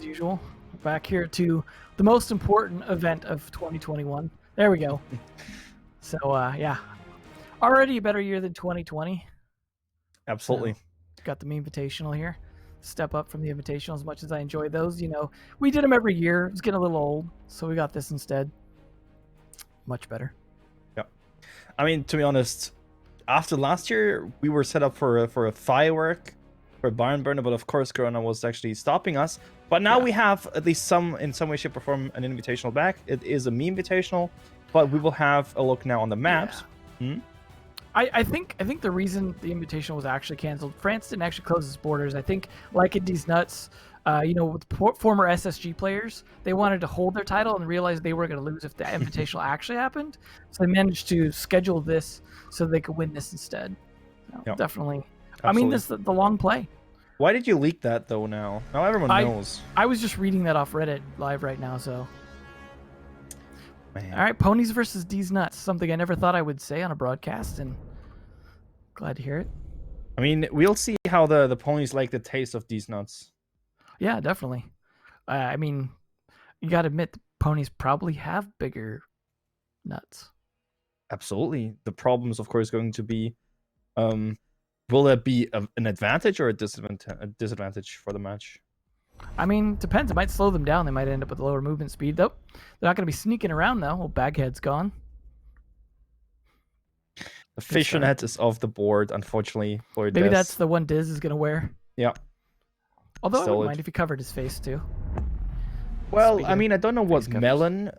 usual. Back here to the most important event of 2021. There we go. So, yeah. Already a better year than 2020. Absolutely. So, got the Memevitational here. Step up from the Invitational as much as I enjoy those. You know, we did them every year. It's getting a little old, so we got this instead. Much better. Yeah. I mean, to be honest, after last year, we were set up for a firework, for a barn burner, but of course, Corona was actually stopping us. But now we have at least in some way, shape, or form, an Invitational back. It is a Memevitational, but we will have a look now on the maps. Yeah. I think the reason the Invitational was actually canceled, France didn't actually close its borders. I think LycanDeezNuts, with former SSG players, they wanted to hold their title and realized they were going to lose if the Invitational actually happened. So they managed to schedule this so they could win this instead. So Yep. Definitely. Absolutely. I mean, this the long play. Why did you leak that though? Now everyone knows. I was just reading that off Reddit live right now. So. Man. All right, Ponies versus DeezNuts. Something I never thought I would say on a broadcast, and glad to hear it. I mean, we'll see how the ponies like the taste of these nuts. Yeah, definitely. I mean, you got to admit, the ponies probably have bigger nuts. Absolutely. The problem is, of course, going to be, will that be an advantage or a disadvantage for the match? I mean, depends. It might slow them down. They might end up with lower movement speed. Though they're not going to be sneaking around though. Well, Baghead's gone. The fishnet is off the board, unfortunately. For Maybe that's the one Diz is going to wear. Yeah. Although I wouldn't mind if he covered his face too. Well, I mean, I don't know what melon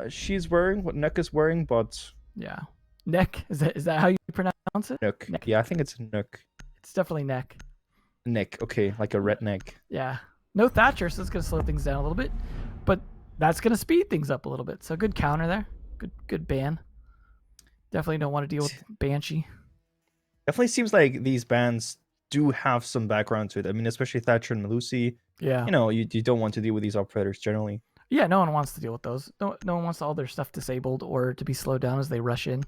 she's wearing, what Nook is wearing, but yeah, neck is that how you pronounce it? Nook. Yeah, I think it's Nook. It's definitely neck. Neck, okay, like a redneck. Yeah. No Thatcher, so it's going to slow things down a little bit, but that's going to speed things up a little bit. So good counter there. Good ban. Definitely don't want to deal with Banshee. Definitely seems like these bans do have some background to it. I mean, especially Thatcher and Melusi. Yeah. You know, you don't want to deal with these operators generally. Yeah, no one wants to deal with those. No one wants all their stuff disabled or to be slowed down as they rush in.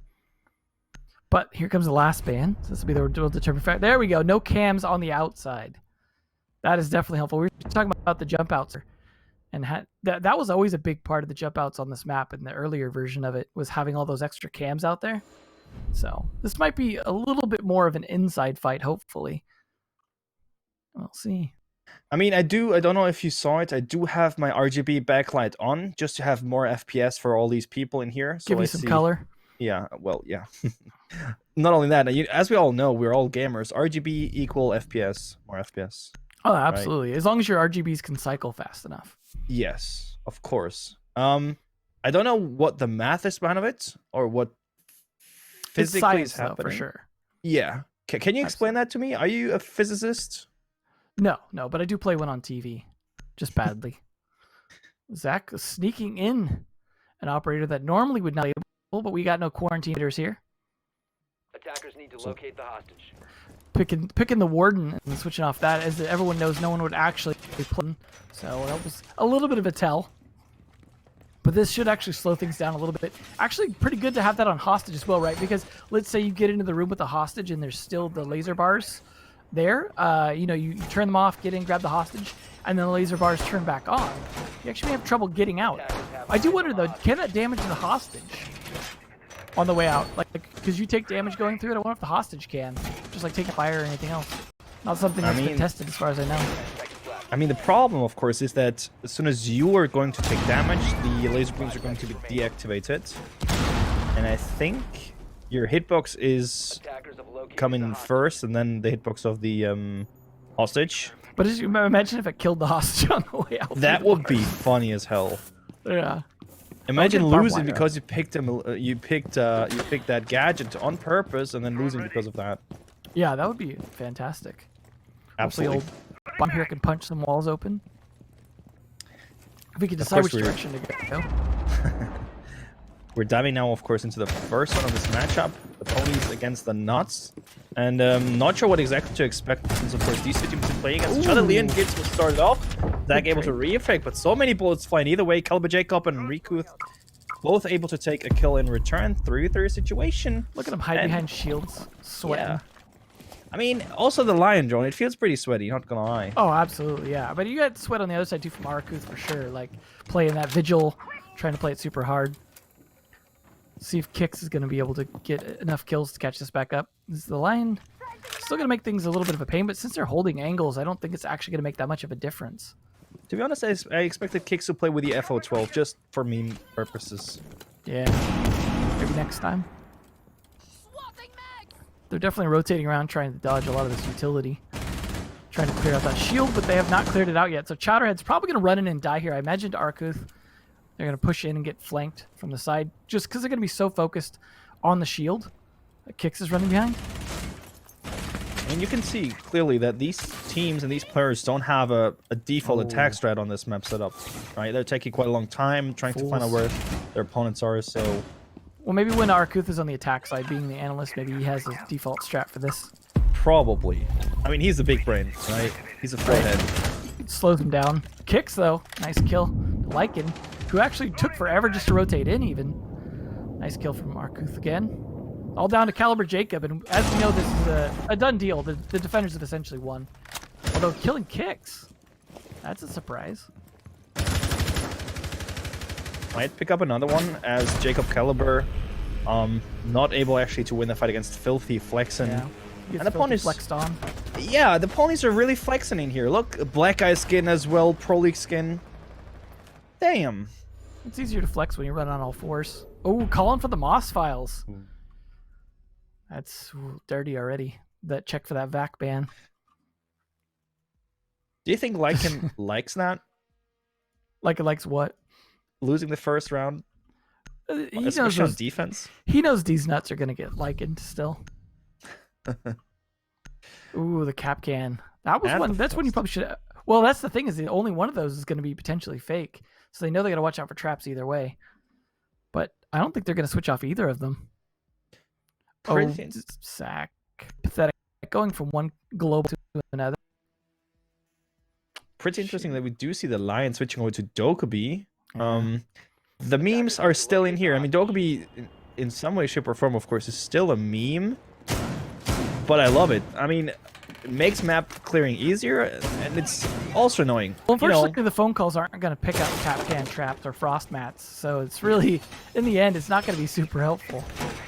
But here comes the last ban. So this will be the dual determined fact. There we go. No cams on the outside. That is definitely helpful. We were talking about the jump outs, and that was always a big part of the jump outs on this map. In the earlier version of it, was having all those extra cams out there. So this might be a little bit more of an inside fight, hopefully. We'll see. I mean, I don't know if you saw it. I do have my RGB backlight on just to have more FPS for all these people in here. So give you some color. Yeah, well, yeah. Not only that, as we all know, we're all gamers. RGB equal FPS, more FPS. Oh, absolutely. Right? As long as your RGBs can cycle fast enough. Yes, of course. I don't know what the math is behind it or what physically is happening. Though, for sure. Yeah. Can you explain that to me? Are you a physicist? No, but I do play one on TV. Just badly. Zach sneaking in an operator that normally would not be able, but we got no quarantiners here. Attackers need to locate the hostage. Picking the warden and switching off that, as everyone knows, no one would actually be playing. So that was a little bit of a tell. But this should actually slow things down a little bit. Actually, pretty good to have that on hostage as well, right? Because let's say you get into the room with the hostage and there's still the laser bars there. You turn them off, get in, grab the hostage, and then the laser bars turn back on. You actually may have trouble getting out. I do wonder though, can that damage the hostage on the way out? Like, because you take damage going through it, I wonder if the hostage can. Just like taking fire or anything else. Not something that's been tested as far as I know. I mean, the problem, of course, is that as soon as you are going to take damage, the laser beams are going to be deactivated. And I think your hitbox is coming first, and then the hitbox of the hostage. But just imagine if it killed the hostage on the way out. That would be funny as hell. Yeah. Imagine losing because you picked that gadget on purpose and then losing because of that. Yeah, that would be fantastic. Absolutely. Hopefully old bomb here can punch some walls open. If we could decide which direction to go. We're diving now, of course, into the first one of this matchup, the Ponies against the Nuts. And not sure what exactly to expect, since, of course, these two teams are playing against each other. Leon Gibbs was started off. Zach able to re-effect, but so many bullets flying either way. Caliber Jacob and Riku both able to take a kill in return. 3-3 situation. Look at him hide behind shields, sweating. Yeah. I mean, also the Lion drone, it feels pretty sweaty, not gonna lie. Oh, absolutely, yeah. But you got sweat on the other side too from Arakuth for sure. Like playing that vigil, trying to play it super hard. See if Kix is going to be able to get enough kills to catch this back up. This is the Lion still going to make things a little bit of a pain, but since they're holding angles, I don't think it's actually going to make that much of a difference. To be honest, I expected Kix to play with the FO12 just for meme purposes. Yeah, maybe next time. They're definitely rotating around trying to dodge a lot of this utility. Trying to clear out that shield, but they have not cleared it out yet. So Chowderhead's probably going to run in and die here. I imagined Arakuth. They're going to push in and get flanked from the side just because they're going to be so focused on the shield that Kix is running behind. And you can see clearly that these teams and these players don't have a default attack strat on this map setup, right? They're taking quite a long time trying to find out where their opponents are, so... Well, maybe when Arakuth is on the attack side, being the analyst, maybe he has a default strat for this. Probably. I mean, he's the big brain, right? He's a forehead. It slows him down. Kicks, though. Nice kill. Lycan, who actually took forever just to rotate in, even. Nice kill from Arakuth again. All down to Caliber Jacob, and as we know, this is a done deal. The defenders have essentially won. Although killing Kix, that's a surprise. Might pick up another one as Jacob Caliber not able actually to win the fight against Filthy Flexen. Yeah. And the ponies flexed on. Yeah, the ponies are really flexing in here. Look, Black Eye skin as well, Pro League skin. Damn. It's easier to flex when you run on all fours. Oh, calling for the Moss files. That's dirty already. That check for that VAC ban. Do you think Lycan likes that? Lycan likes what? Losing the first round? He Especially knows on defense? He knows these nuts are going to get Lycaned still. Ooh, the cap can. That was one. That's when you probably should. Well, that's the thing is the only one of those is going to be potentially fake, so they know they got to watch out for traps either way. But I don't think they're going to switch off either of them. Sack, pathetic. Going from one global to another. Pretty interesting that we do see the Lion switching over to Dokkaebi. The memes are still in here. I mean, Dokkaebi, in some way, shape, or form, of course, is still a meme. But I love it. I mean, it makes map clearing easier, and it's also annoying. Well, unfortunately, the phone calls aren't going to pick up cap can traps or frost mats, so it's really, in the end, it's not going to be super helpful.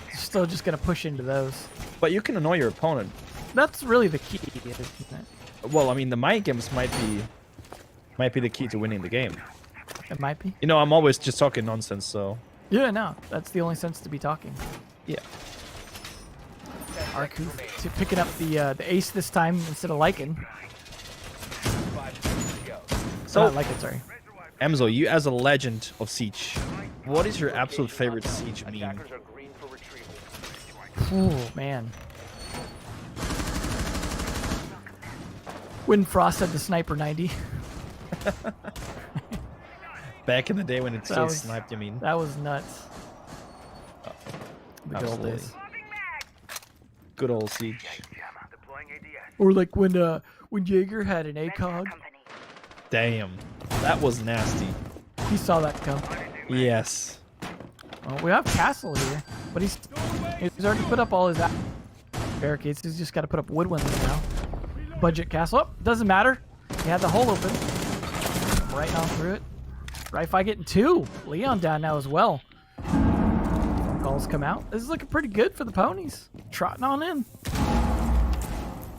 You're still just going to push into those. But you can annoy your opponent. That's really the key, isn't it? Well, I mean, the mind games might be the key to winning the game. It might be. You know, I'm always just talking nonsense, so... Yeah, no, that's the only sense to be talking. Yeah. Arakuth picking up the ace this time instead of Lycan. So, not Lycan, sorry. Emzo, you as a legend of Siege, what is your absolute favorite Siege meme? Ooh, man. When Frost had the Sniper 90. Back in the day when it still sniped, you mean? That was nuts. The good old days. Good old Siege. Or like when Jaeger had an ACOG. Damn. That was nasty. He saw that come. Yes. Well, we have Castle here, but he's already put up all his barricades. He's just got to put up woodwinds now. Budget Castle. Oh, doesn't matter. He had the hole open. Right on through it. Wi-Fi getting 2. Leon down now as well. Calls come out. This is looking pretty good for the ponies. Trotting on in.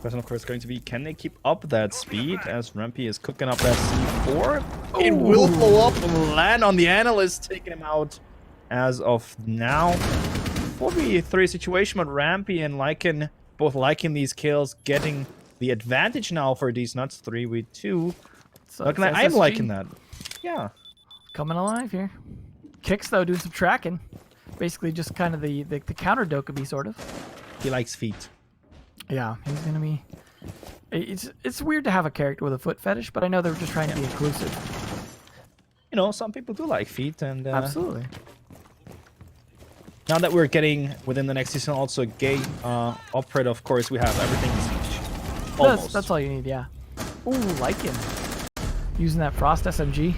Question, of course, going to be, can they keep up that speed as Rampy is cooking up that C4? Ooh. It will pull up and land on the analyst, taking him out as of now. 4v3 situation, but Rampy and Lycan both liking these kills, getting the advantage now for these nuts. 3v2. So I'm liking that. Yeah. Coming alive here. Kicks, though, doing some tracking. Basically just kind of the counter Dokkaebi, sort of. He likes feet. Yeah, he's going to be... It's weird to have a character with a foot fetish, but I know they're just trying to be inclusive. You know, some people do like feet, and... Absolutely. Now that we're getting, within the next season, also a gay operator, of course, we have everything in Siege. Almost. That's all you need, yeah. Ooh, Lycan. Using that Frost SMG.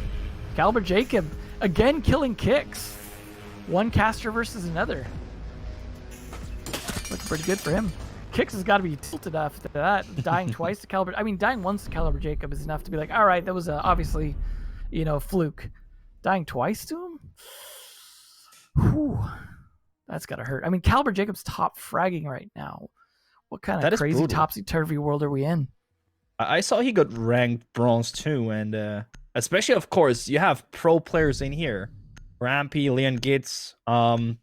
Caliber Jacob, again killing Kix. One caster versus another. Looking pretty good for him. Kicks has got to be tilted after that. Dying twice to Caliber. I mean, dying once to Caliber Jacob is enough to be like, all right, that was obviously, a fluke. Dying twice to him? Whew. That's got to hurt. I mean, Caliber Jacob's top fragging right now. What kind of crazy topsy-turvy world are we in? I saw he got ranked bronze too, and especially, of course, you have pro players in here. Rampy, LycanDeezNuts,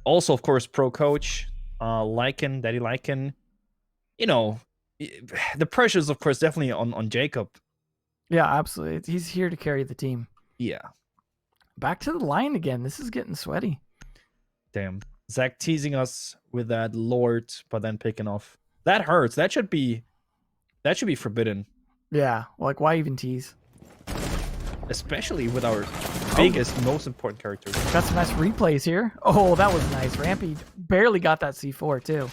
also, of course, pro coach, Lycan, Daddy Lycan. The pressure is, of course, definitely on Jacob. Yeah, absolutely. He's here to carry the team. Yeah. Back to the line again. This is getting sweaty. Damn. Zach teasing us with that Lord, but then picking off. That hurts. That should be forbidden. Yeah. Like, why even tease? Especially with our biggest, most important characters. Got some nice replays here. Oh, that was nice. Rampy barely got that C4, too.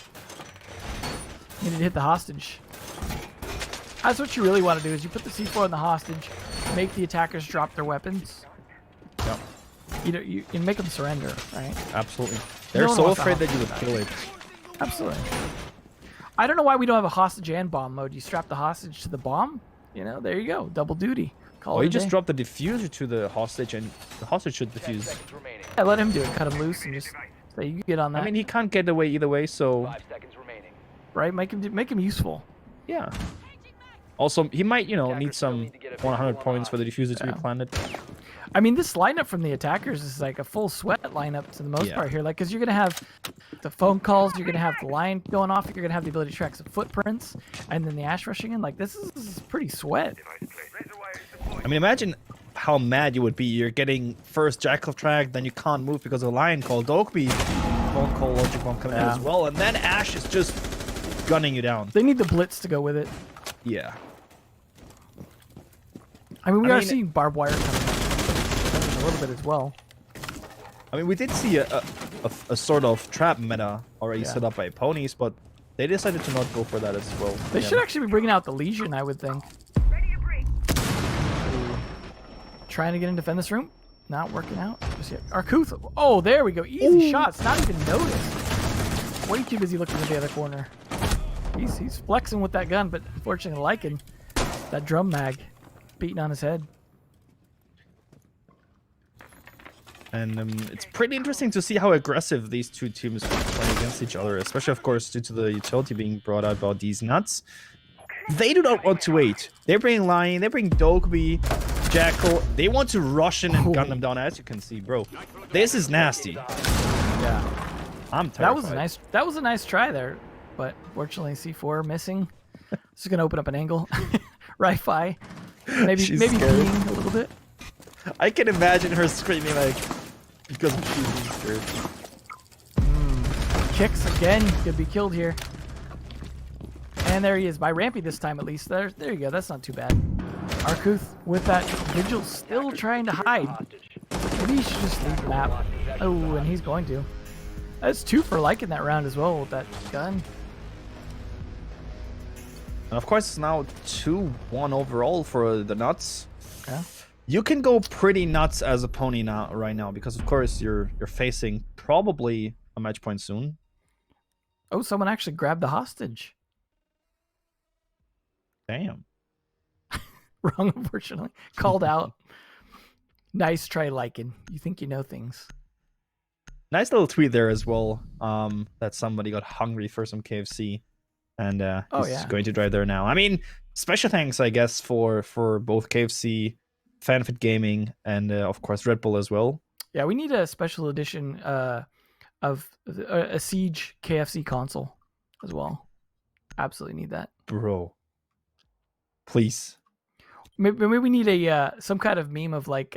Needed to hit the hostage. That's what you really want to do, is you put the C4 on the hostage, make the attackers drop their weapons. Yep. You make them surrender, right? Absolutely. They're so afraid that you would kill it. Absolutely. I don't know why we don't have a hostage and bomb mode. You strap the hostage to the bomb, there you go. Double duty. Or you just drop the diffuser to the hostage and the hostage should diffuse. Yeah, let him do it. Cut him loose and just say, you get on that. I mean, he can't get away either way, so... 5 seconds remaining. Right? Make him useful. Yeah. Also, he might, need some 100 points for the diffuser to be planted. I mean, this lineup from the attackers is like a full sweat lineup to the most part here. Like, because you're going to have the phone calls, you're going to have the line going off, you're going to have the ability to track some footprints, and then the Ash rushing in. Like, this is pretty sweat. I mean, imagine how mad you would be. You're getting first Jackal track, then you can't move because of a line called Dokeby. Phone call, Logic Bomb coming in as well, and then Ash is just gunning you down. They need the Blitz to go with it. Yeah. I mean, we are seeing barbed wire coming up a little bit as well. I mean, we did see a sort of trap meta already set up by Ponies, but they decided to not go for that as well. They should actually be bringing out the Legion, I would think. Trying to get in defend this room. Not working out just yet. Arkuth. Oh, there we go. Easy shots. Not even noticed. Way too busy looking at the other corner. He's flexing with that gun, but unfortunately, Lycan, that drum mag, beating on his head. And it's pretty interesting to see how aggressive these two teams are playing against each other, especially, of course, due to the utility being brought out by these nuts. They do not want to wait. They bring Lion, they bring Dokeby, Jackal. They want to rush in and gun them down, as you can see, bro. This is nasty. Yeah. I'm terrified. That was a nice try there, but fortunately C4 missing. This is gonna open up an angle. Wi-Fi. Maybe peeing a little bit. I can imagine her screaming like because she's being scared. Kicks again, could be killed here. And there he is, by Rampy this time at least. There you go, that's not too bad. Arkuth with that Vigil still trying to hide. Maybe he should just leave the map. Oh, and he's going to. That's 2 for Lycan that round as well with that gun. And of course, it's now 2-1 overall for the nuts. Yeah. You can go pretty nuts as a pony now, right now, because of course you're facing probably a match point soon. Oh, someone actually grabbed the hostage. Damn. Wrong, unfortunately. Called out. Nice try, Lycan. You think you know things. Nice little tweet there as well. That somebody got hungry for some KFC, and he's going to drive there now. I mean, special thanks, I guess, for both KFC, Fanfit Gaming, and of course Red Bull as well. Yeah, we need a special edition of a Siege KFC console as well. Absolutely need that, bro. Please. Maybe we need a some kind of meme of like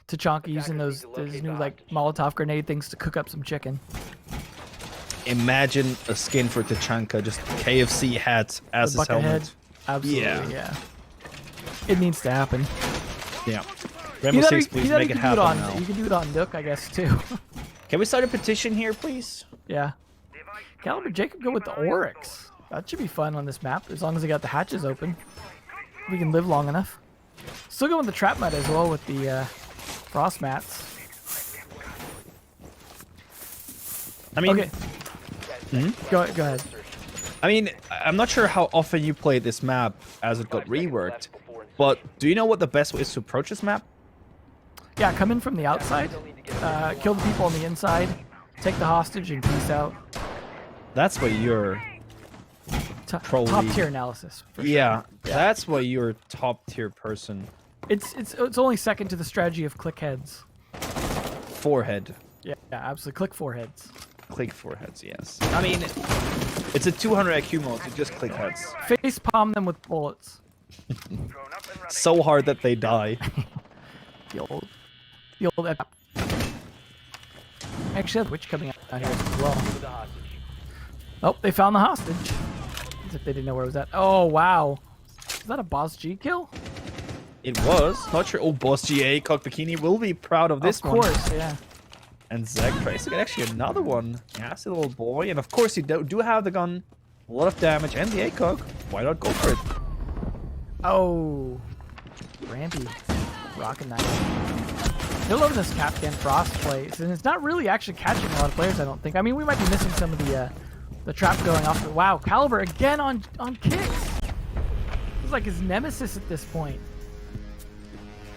Tachanka using those new like Molotov grenade things to cook up some chicken. Imagine a skin for Tachanka, just KFC hat as his helmet. Head. Absolutely, yeah. It needs to happen. Yeah. Rainbow Six, please make it happen now. You can do it on Nook, I guess, too. Can we start a petition here, please? Yeah. Caliber Jacob go with the Oryx. That should be fun on this map, as long as they got the hatches open. We can live long enough. Still going with the trap meta as well with the frost mats. I mean, okay. Go ahead. I mean, I'm not sure how often you played this map as it got reworked, but do you know what the best way is to approach this map? Yeah, come in from the outside, kill the people on the inside, take the hostage, and peace out. That's why you're probably Top tier analysis. For yeah, sure. that's why you're a top tier person. It's only second to the strategy of click heads. Forehead. Yeah, absolutely. Click foreheads. Click foreheads, yes. I mean, it's a 200 IQ mode, so just click heads. Face palm them with bullets. So hard that they die. The old. I actually have Witch coming out here as well. Oh, they found the hostage. As if they didn't know where it was at. Oh, wow. Is that a Boss G kill? It was. Not sure. Oh, Boss GA, Cock Bikini will be proud of this one. Of course, yeah. And Zach tries to get actually another one. Nasty little boy. And of course, you do have the gun. A lot of damage and the ACOG. Why not go for it? Oh. Rampy. Rockin' that. You'll love this Captain Frost plays, and it's not really actually catching a lot of players, I don't think. I mean, we might be missing some of the trap going off. Wow, Caliber again on kicks. It's like his nemesis at this point.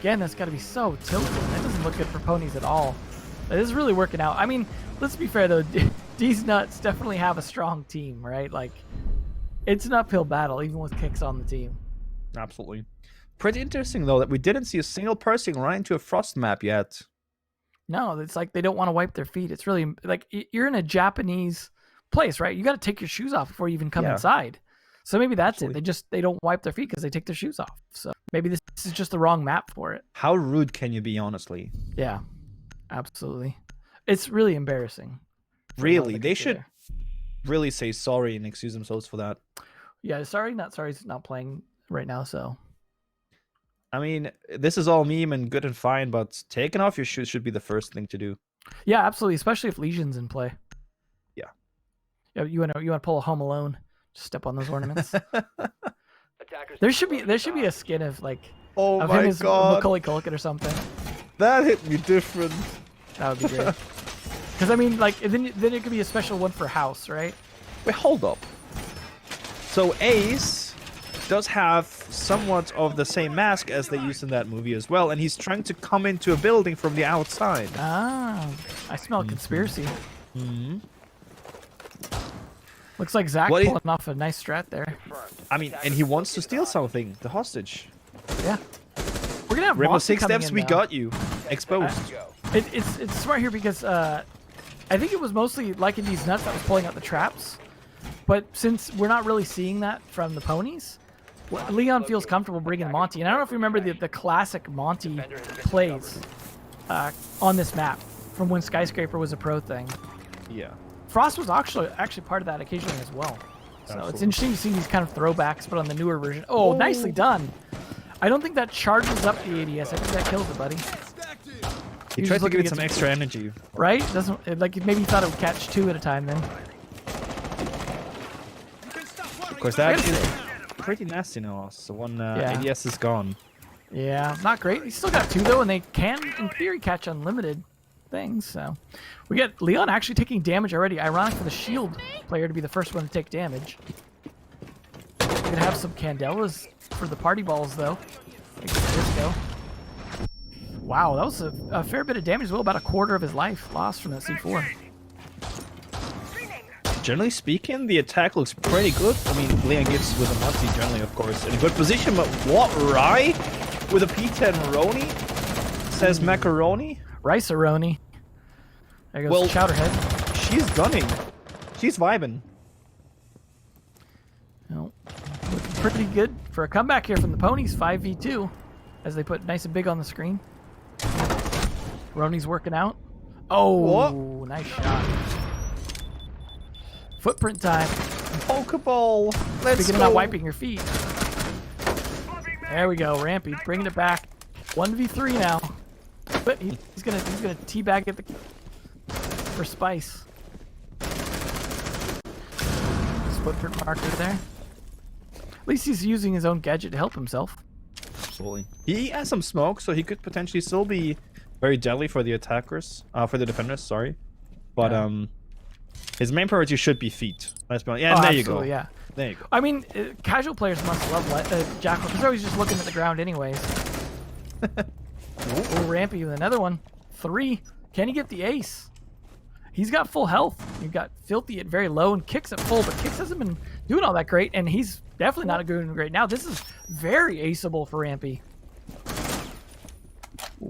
Again, that's got to be so tilted. That doesn't look good for Ponies at all. It is really working out. I mean, let's be fair though. DeezNuts definitely have a strong team, right? Like, it's an uphill battle even with kicks on the team. Absolutely. Pretty interesting though that we didn't see a single person run into a Frost map yet. No, it's like they don't want to wipe their feet. It's really like you're in a Japanese place, right? You got to take your shoes off before you even come inside. So maybe that's it. They don't wipe their feet because they take their shoes off. So maybe this is just the wrong map for it. How rude can you be, honestly? Yeah, absolutely. It's really embarrassing. Really, they should really say sorry and excuse themselves for that. Yeah, sorry, not sorry. It's not playing right now, so. I mean, this is all meme and good and fine, but taking off your shoes should be the first thing to do. Yeah, absolutely, especially if Legion's in play. Yeah, you want to pull a Home Alone, just step on those ornaments. there should be a skin of like of him as Macaulay Culkin or something. That hit me different. That would be great. Because I mean, like then it could be a special one for House, right? Wait, hold up. So Ace does have somewhat of the same mask as they used in that movie as well, and he's trying to come into a building from the outside. Ah, I smell a conspiracy. Looks like Zach pulling off a nice strat there. I mean, and he wants to steal something, the hostage. Yeah. We're gonna have Rainbow Monty Six Steps, we got you. Exposed. It's smart here because I think it was mostly LycanDeezNuts that was pulling out the traps. But since we're not really seeing that from the Ponies, Leon feels comfortable bringing Monty. And I don't know if you remember the classic Monty plays on this map from when Skyscraper was a pro thing. Yeah. Frost was actually part of that occasionally as well. So it's interesting to see these kind of throwbacks, but on the newer version. Oh, nicely done. I don't think that charges up the ADS. I think that kills it, buddy. He tried to give it some extra energy. Right? Doesn't like maybe he thought it would catch two at a time then. Of course, that is pretty nasty now. So one ADS is gone. Yeah, not great. He's still got two though, and they can, in theory, catch unlimited things. So we get Leon actually taking damage already. Ironic for the shield player to be the first one to take damage. We're gonna have some Candelas for the party balls though. Disco. Wow, that was a fair bit of damage as well. About a quarter of his life lost from that C4. Generally speaking, the attack looks pretty good. I mean, Leon gets with a Monty generally, of course, in a good position. But what, Rye with a P10 Roni? Says Macaroni. Rice-a-roni. There goes Chowderhead. She's gunning. She's vibing. Well, looking pretty good for a comeback here from the Ponies. 5v2 as they put nice and big on the screen. Roni's working out. Oh, nice shot. Footprint time. Pokeball. Let's Speaking of not wiping your feet. There we go, Rampy, bringing it back. 1v3 now. But he's gonna teabag at the for Spice. Footprint marker there. At least he's using his own gadget to help himself. Absolutely. He has some smoke, so he could potentially still be very deadly for the attackers, for the defenders. Sorry, but his main priority should be feet. Let's be honest. Yeah, there you go. Yeah. There you go. I mean, casual players must love Jackal because they're always just looking at the ground anyways. Oh, Rampy with another one. 3. Can he get the ace? He's got full health. You've got Filthy at very low and Kicks at full, but Kicks hasn't been doing all that great, and he's definitely not doing great now. This is very aceable for Rampy.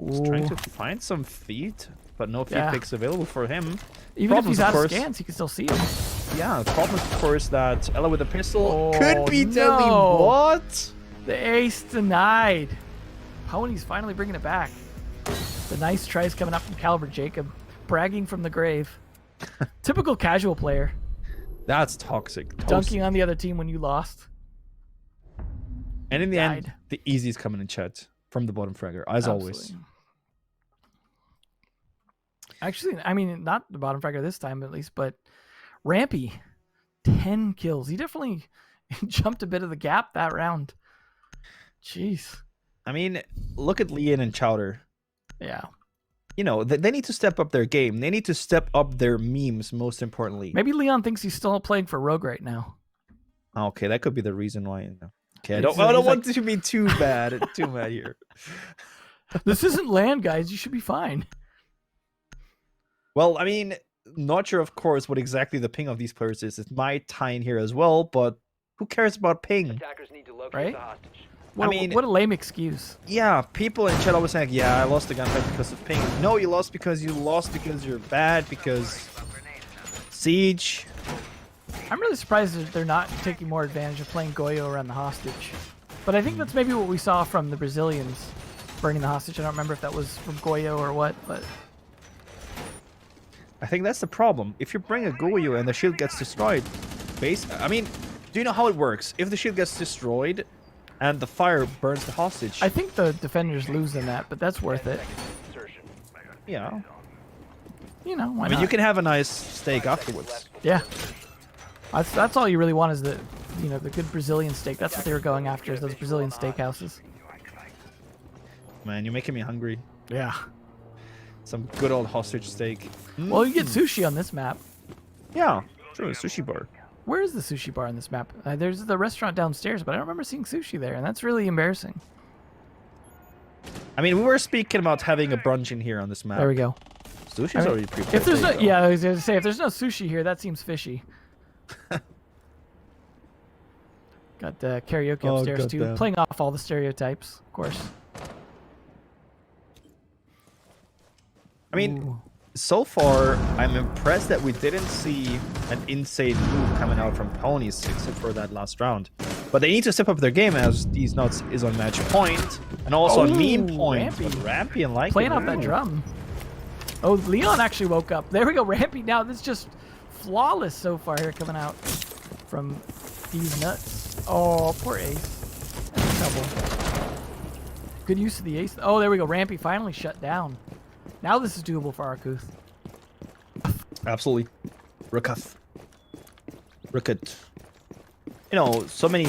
He's trying to find some feet, but no feed picks available for him. Even if he's out of scans, he can still see him. Yeah, the problem is, of course, that Ella with a pistol could be no. deadly. What? The ace denied. Ponies finally bringing it back. The nice tries coming up from Caliber Jacob, bragging from the grave. Typical casual player. That's toxic. Dunking on the other team when you lost. And in the end, the easiest coming in chat from the bottom fragger, as always. Actually, I mean, not the bottom fragger this time at least, but Rampy, 10 kills. He definitely jumped a bit of the gap that round. Jeez. I mean, look at Leon and Chowder. Yeah. You know, they need to step up their game. They need to step up their memes, most importantly. Maybe Leon thinks he's still playing for Rogue right now. Okay, that could be the reason why. Okay, I don't want it to be too bad. Too bad here. This isn't land, guys. You should be fine. Well, I mean, not sure, of course, what exactly the ping of these players is. It might tie in here as well, but who cares about ping? Attackers need to locate Right? the hostage. What a lame excuse. Yeah, people in chat always saying, yeah, I lost the gunfight because of ping. No, you lost because you're bad, because Siege. I'm really surprised that they're not taking more advantage of playing Goyo around the hostage. But I think that's maybe what we saw from the Brazilians burning the hostage. I don't remember if that was from Goyo or what, but... I think that's the problem. If you bring a Goyo and the shield gets destroyed, I mean, do you know how it works? If the shield gets destroyed and the fire burns the hostage... I think the defenders lose in that, but that's worth it. Yeah. You know, why I mean, not? you can have a nice steak afterwards. Yeah. That's all you really want is the good Brazilian steak. That's what they were going after, is those Brazilian steakhouses. Man, you're making me hungry. Yeah. Some good old hostage steak. Well, you get sushi on this map. Yeah, true. Sushi bar. Where is the sushi bar on this map? There's the restaurant downstairs, but I don't remember seeing sushi there, and that's really embarrassing. I mean, we were speaking about having a brunch in here on this map. There we go. Sushi's already prepared. If there's I was going to say, if there's no sushi here, that seems fishy. Got karaoke upstairs too, playing off all the stereotypes, of course. I mean, so far, I'm impressed that we didn't see an insane move coming out from Ponies except for that last round. But they need to step up their game as LycanDeezNuts is on match point and also on meme point. Rampy and Lycan playing off that drum. Oh, Leon actually woke up. There we go, Rampy. Now this is just flawless so far here coming out from these nuts. Oh, poor Ace. That's trouble. Good use of the Ace. Oh, there we go. Rampy finally shut down. Now this is doable for Arkuth. Absolutely. Rookuth. You know, so many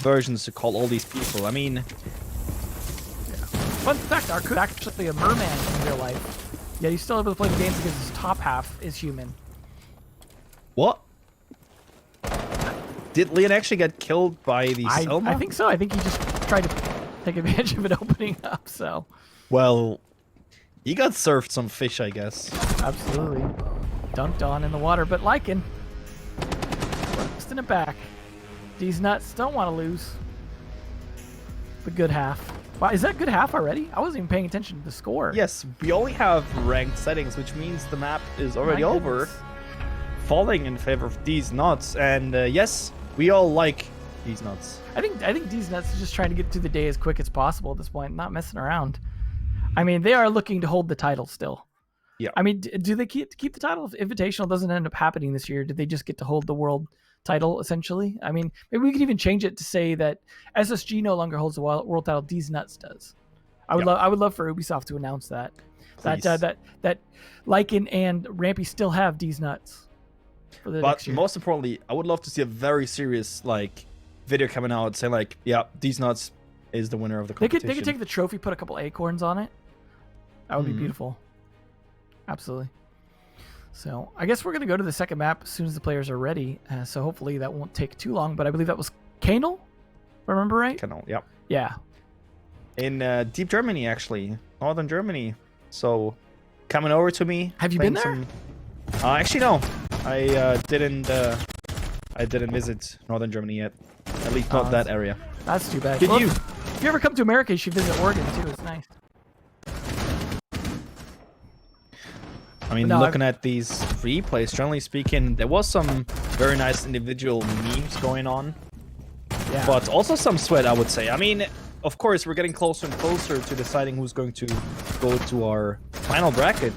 versions to call all these people. I mean... Fun fact, Arkuth actually a merman in real life. Yet he's still able to play the games because his top half is human. What? Did Leon actually get killed by the Selma? I think so. I think he just tried to take advantage of it opening up, so... Well, he got served some fish, I guess. Absolutely. Dunked on in the water, but Lycan busting it back. These nuts don't want to lose. The good half. Wow, is that good half already? I wasn't even paying attention to the score. Yes, we only have ranked settings, which means the map is already over. Falling in favor of LycanDeezNuts, and yes, we all like LycanDeezNuts. I think LycanDeezNuts is just trying to get through the day as quick as possible at this point, not messing around. I mean, they are looking to hold the title still. Yeah. I mean, do they keep the title? If Invitational doesn't end up happening this year, did they just get to hold the world title essentially? I mean, maybe we could even change it to say that SSG no longer holds the world title. LycanDeezNuts does. I would love for Ubisoft to announce that. Please. That Lycan and Rampy still have LycanDeezNuts for the next year. Most importantly, I would love to see a very serious video coming out saying yeah, LycanDeezNuts is the winner of the competition. They could take the trophy, put a couple acorns on it. That would be beautiful. Absolutely. So I guess we're gonna go to the second map as soon as the players are ready. So hopefully that won't take too long. But I believe that was Kanel, if I remember right. Canal, yep. Yeah. In deep Germany, actually, northern Germany. So coming over to me. Have you been there? Actually, no. I didn't. I didn't visit northern Germany yet. At least not that area. That's too bad. Did Well, you? If you ever come to America, you should visit Oregon too. It's nice. I mean, No, looking at these replays, generally speaking, there was some very nice individual memes going on, Yeah. but also some sweat, I would say. I mean, of course, we're getting closer and closer to deciding who's going to go to our final bracket.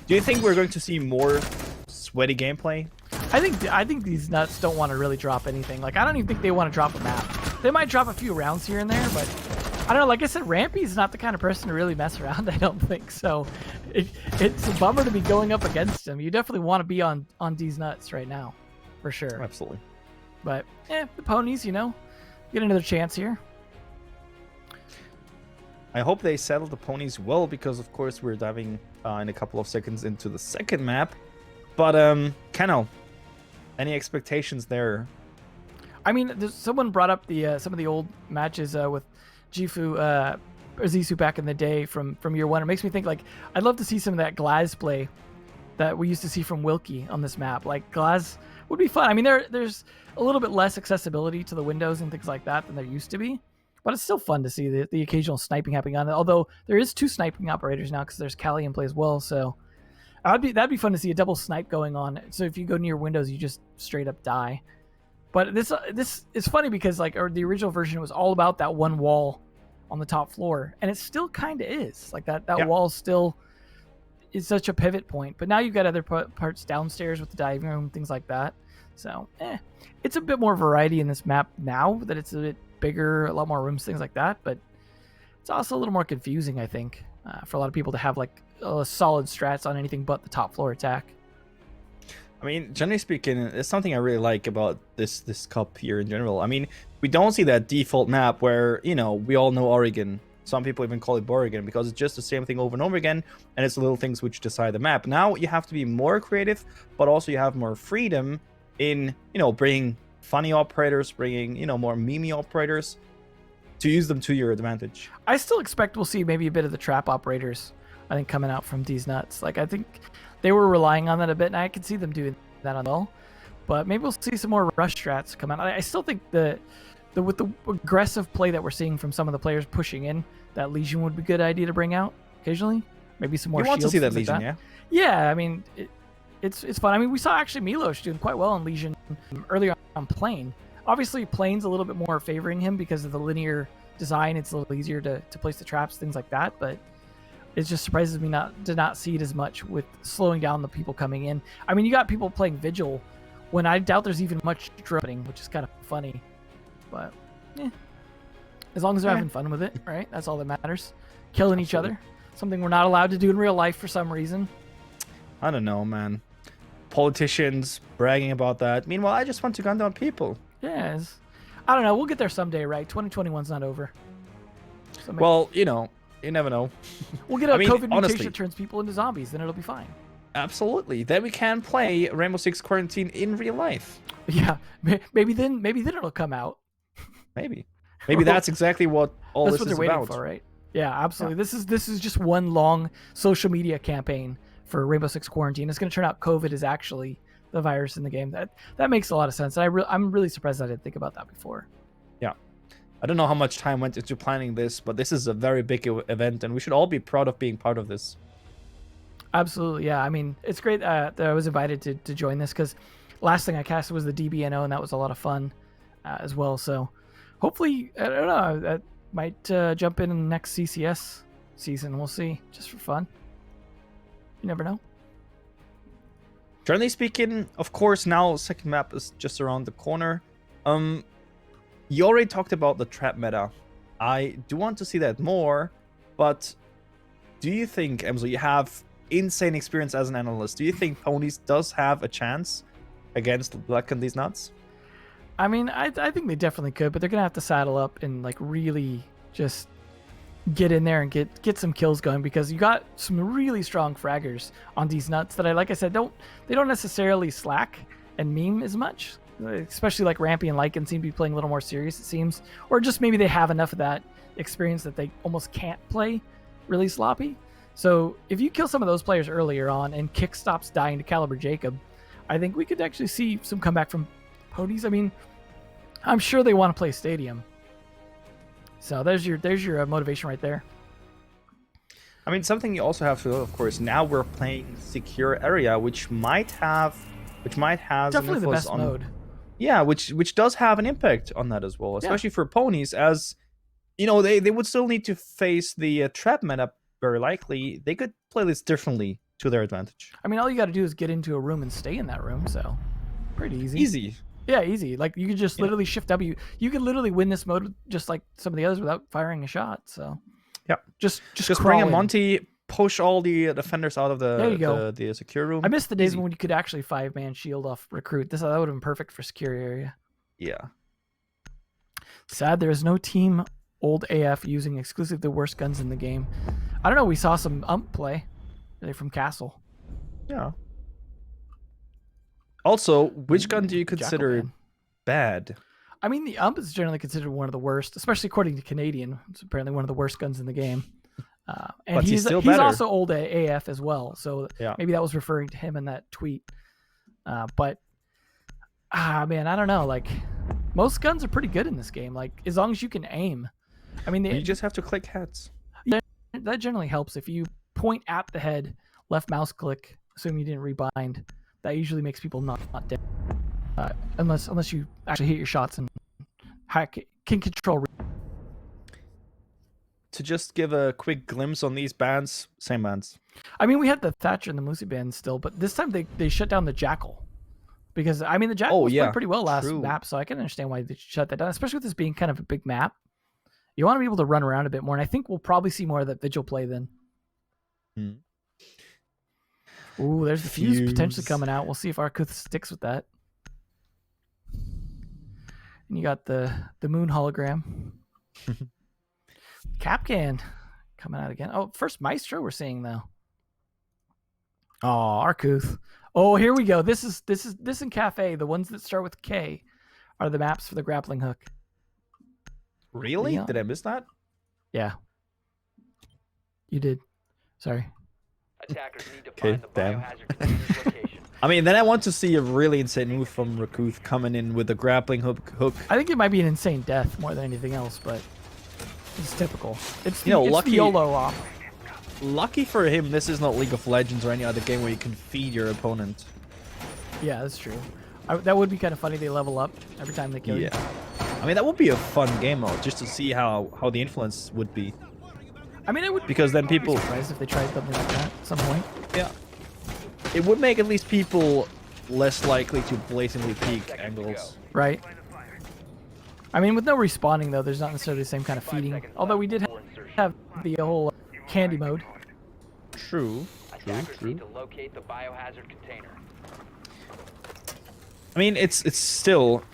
Do you think we're going to see more sweaty gameplay? I think these nuts don't want to really drop anything. Like, I don't even think they want to drop a map. They might drop a few rounds here and there, but I don't know. Like I said, Rampy's not the kind of person to really mess around. I don't think so. It's a bummer to be going up against him. You definitely want to be on LycanDeezNuts right now, for sure. Absolutely. But the ponies, get another chance here. I hope they settle the ponies well, because of course we're diving in a couple of seconds into the second map. But Keno, any expectations there? I mean, someone brought up the some of the old matches with Gifu or Zissou back in the day from year one. It makes me think, like, I'd love to see some of that Glaz play that we used to see from Wilkie on this map. Like, Glaz would be fun. I mean, there's a little bit less accessibility to the windows and things like that than there used to be, but it's still fun to see the occasional sniping happening on it. Although there is 2 sniping operators now because there's Callie in play as well. So that'd be fun to see a double snipe going on. So if you go near windows, you just straight up die. But this is funny because, like, the original version was all about that one wall on the top floor, and it still kind of is. Like, that wall still is such a pivot point. But now you've got other parts downstairs with the diving room, things like that. So it's a bit more variety in this map now that it's a bit bigger, a lot more rooms, things like that. But it's also a little more confusing, I think, for a lot of people to have like solid strats on anything but the top floor attack. I mean, generally speaking, it's something I really like about this cup here in general. I mean, we don't see that default map where, we all know Oregon. Some people even call it Boregon because it's just the same thing over and over again, and it's the little things which decide the map. Now you have to be more creative, but also you have more freedom in, bringing funny operators, bringing, more meme operators to use them to your advantage. I still expect we'll see maybe a bit of the trap operators, I think, coming out from LycanDeezNuts. Like, I think they were relying on that a bit, and I could see them doing that on all. But maybe we'll see some more rush strats come out. I still think with the aggressive play that we're seeing from some of the players pushing in, that Legion would be a good idea to bring out occasionally. Maybe some more You want to shields, see that things Legion, like yeah? Yeah, I mean, it's fun. I mean, we saw actually Milos doing quite well on Legion earlier on Plane. Obviously, Plane's a little bit more favoring him because of the linear design. It's a little easier to place the traps, things like that. But it just surprises me to not see it as much with slowing down the people coming in. I mean, you got people playing Vigil when I doubt there's even much dropping, which is kind of funny. But as long as they're having fun with it, right? That's all that matters. Killing each other, something we're not allowed to do in real life for some reason. I don't know, man. Politicians bragging about that. Meanwhile, I just want to gun down people. Yes. I don't know. We'll get there someday, right? 2021's not over. So well, you never know. We'll get a COVID honestly, mutation that turns people into zombies, then it'll be fine. Absolutely. Then we can play Rainbow Six Quarantine in real life. Yeah. Maybe then it'll come out. Maybe that's exactly what all That's this what is they're waiting about. for, right? Yeah, absolutely. Yeah. This is just one long social media campaign for Rainbow Six Quarantine. It's going to turn out COVID is actually the virus in the game. That makes a lot of sense. I'm really surprised I didn't think about that before. Yeah. I don't know how much time went into planning this, but this is a very big event, and we should all be proud of being part of this. Absolutely, yeah. I mean, it's great that I was invited to join this because last thing I casted was the DBNO, and that was a lot of fun as well. So hopefully, I don't know, I might jump in the next CCS season. We'll see, just for fun. You never know. Generally speaking, of course, now second map is just around the corner. You already talked about the trap meta. I do want to see that more, but do you think, Emzo, you have insane experience as an analyst. Do you think Ponies does have a chance against LycanDeezNuts? I mean, I think they definitely could, but they're going to have to saddle up and, like, really just get in there and get some kills going, because you got some really strong fraggers on these nuts that like I said, they don't necessarily slack and meme as much. Especially like Rampy and Lycan seem to be playing a little more serious, it seems, or just maybe they have enough of that experience that they almost can't play really sloppy. So if you kill some of those players earlier on and Kick stops dying to Caliber Jacob, I think we could actually see some comeback from Ponies. I mean, I'm sure they want to play Stadium. So there's your motivation right there. I mean, something you also have to, of course, now we're playing secure area, which might have Definitely the best mode. Yeah, which does have an impact on that as well, especially for Ponies, as you know, they would still need to face the trap meta very likely. They could play this differently to their advantage. I mean, all you got to do is get into a room and stay in that room, so pretty easy. Easy. Yeah, easy. Like you could just literally shift W. You could literally win this mode just like some of the others without firing a shot. So yeah, just bring a in. Monty, push all the defenders out of the secure room. I miss the days when you could actually 5-man shield off recruit. That would have been perfect for secure area. Yeah. Sad there is no team old AF using exclusively the worst guns in the game. I don't know. We saw some play. Are they from Castle? Yeah. Also, which gun do you consider bad? I mean, the is generally considered one of the worst, especially according to Canadian. It's apparently one of the worst guns in the game. And but he's also old AF as well, so maybe that was referring to him in that tweet. But man, I don't know. Like, most guns are pretty good in this game. Like, as long as you can aim. I mean, you just have to click heads. That generally helps. If you point at the head, left mouse click, assuming you didn't rebind, that usually makes people not dead. Unless you actually hit your shots and can control. To just give a quick glimpse on these bands, same bands. I mean, we had the Thatcher and the Moosey band still, but this time they shut down the Jackal. Because, I mean, the Jackal was playing pretty well last map, so I can understand why they shut that down, especially with this being kind of a big map. You want to be able to run around a bit more, and I think we'll probably see more of that Vigil play then. Ooh, there's the fuse potentially coming out. We'll see if Arkuth sticks with that. And you got the moon hologram. Capcan coming out again. Oh, first Maestro we're seeing though. Oh, Arkuth. Oh, here we go. This in Cafe. The ones that start with K are the maps for the grappling hook. Really? Did I miss that? Yeah. You did. Sorry. Attackers need to find the biohazard container's location. I mean, then I want to see a really insane move from Rakuth coming in with the grappling hook. I think it might be an insane death more than anything else, but it's typical. It's the, lucky, the YOLO off. Lucky for him, this is not League of Legends or any other game where you can feed your opponent. Yeah, that's true. That would be kind of funny. They level up every time they kill you. I mean, that would be a fun game mode, just to see how the influence would be. I mean, it would, because then people be surprised if they tried something like that at some point. Yeah, it would make at least people less likely to blatantly peek angles. Right. I mean, with no respawning though, there's not necessarily the same kind of feeding. Although we did have the whole candy mode. True. Need to locate the biohazard container. I mean, it's still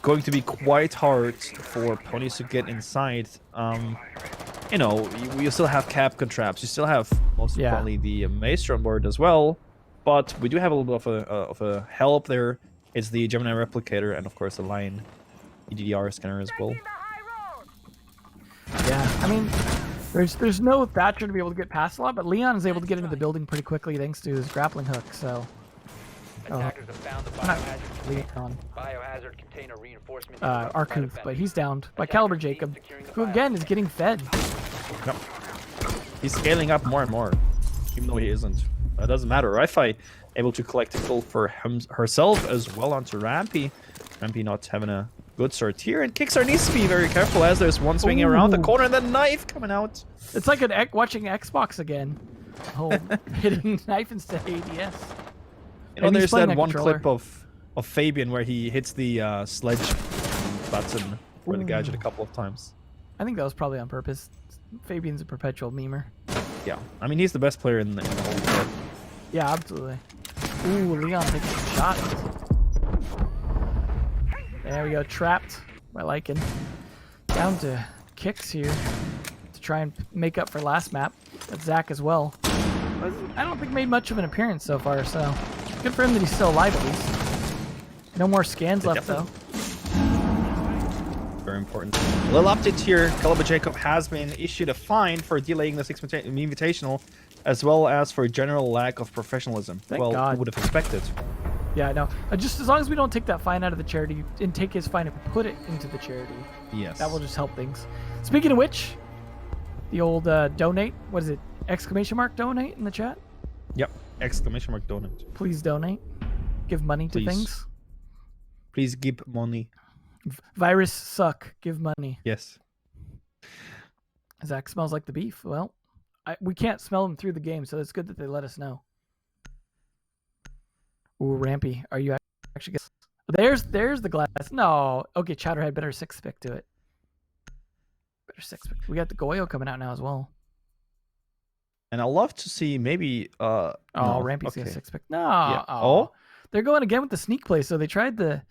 going to be quite hard for Ponies to get inside. You know, you still have Capcom traps. You still have most importantly the Maestro on board as well. But we do have a little bit of a help there. It's the Gemini Replicator and of course the Lion EDR scanner as well. Yeah, I mean, there's no Thatcher to be able to get past a lot, but Leon is able to get into the building pretty quickly thanks to his grappling hook. So. Attackers have found the biohazard container reinforcement. Arkuth, but he's downed by Caliber Jacob, who again is getting fed. Yep. He's scaling up more and more, even though he isn't. It doesn't matter. Rifai able to collect a kill for herself as well onto Rampy. Rampy not having a good start here, and Kixar needs to be very careful as there's one swinging around the corner and the knife coming out. It's like watching Xbox again. Oh, hitting knife instead of ADS. You know, there's that one clip of Fabian where he hits the sledge button for the gadget a couple of times. I think that was probably on purpose. Fabian's a perpetual memer. Yeah, I mean, he's the best player in the whole world. Yeah, absolutely. Ooh, Leon taking a shot. There we go, trapped by Lycan. Down to Kicks here to try and make up for last map. That's Zach as well. But I don't think made much of an appearance so far, so good for him that he's still alive at least. No more scans left though. Very important. A little update here. Caliber Jacob has been issued a fine for delaying the Six Memevitational, as well as for general lack of professionalism. Thank well, God. who would have expected? Yeah, I know. Just as long as we don't take that fine out of the charity and take his fine and put it into the charity. Yes. That will just help things. Speaking of which, the old donate, what is it? Exclamation mark donate in the chat? Yep. Exclamation mark donate. Please donate. Give money to Please. things. Please give money. Virus suck. Give money. Yes. Zach smells like the beef. Well, we can't smell them through the game, so it's good that they let us know. Ooh, Rampy, are you actually good? There's the glass. No. Okay, Chowderhead, better 6-pick to it. Better 6-pick. We got the Goyo coming out now as well. And I'd love to see maybe no. Rampy's Okay. got 6-pick. No. Yeah. Oh. They're going again with the sneak play, so they tried the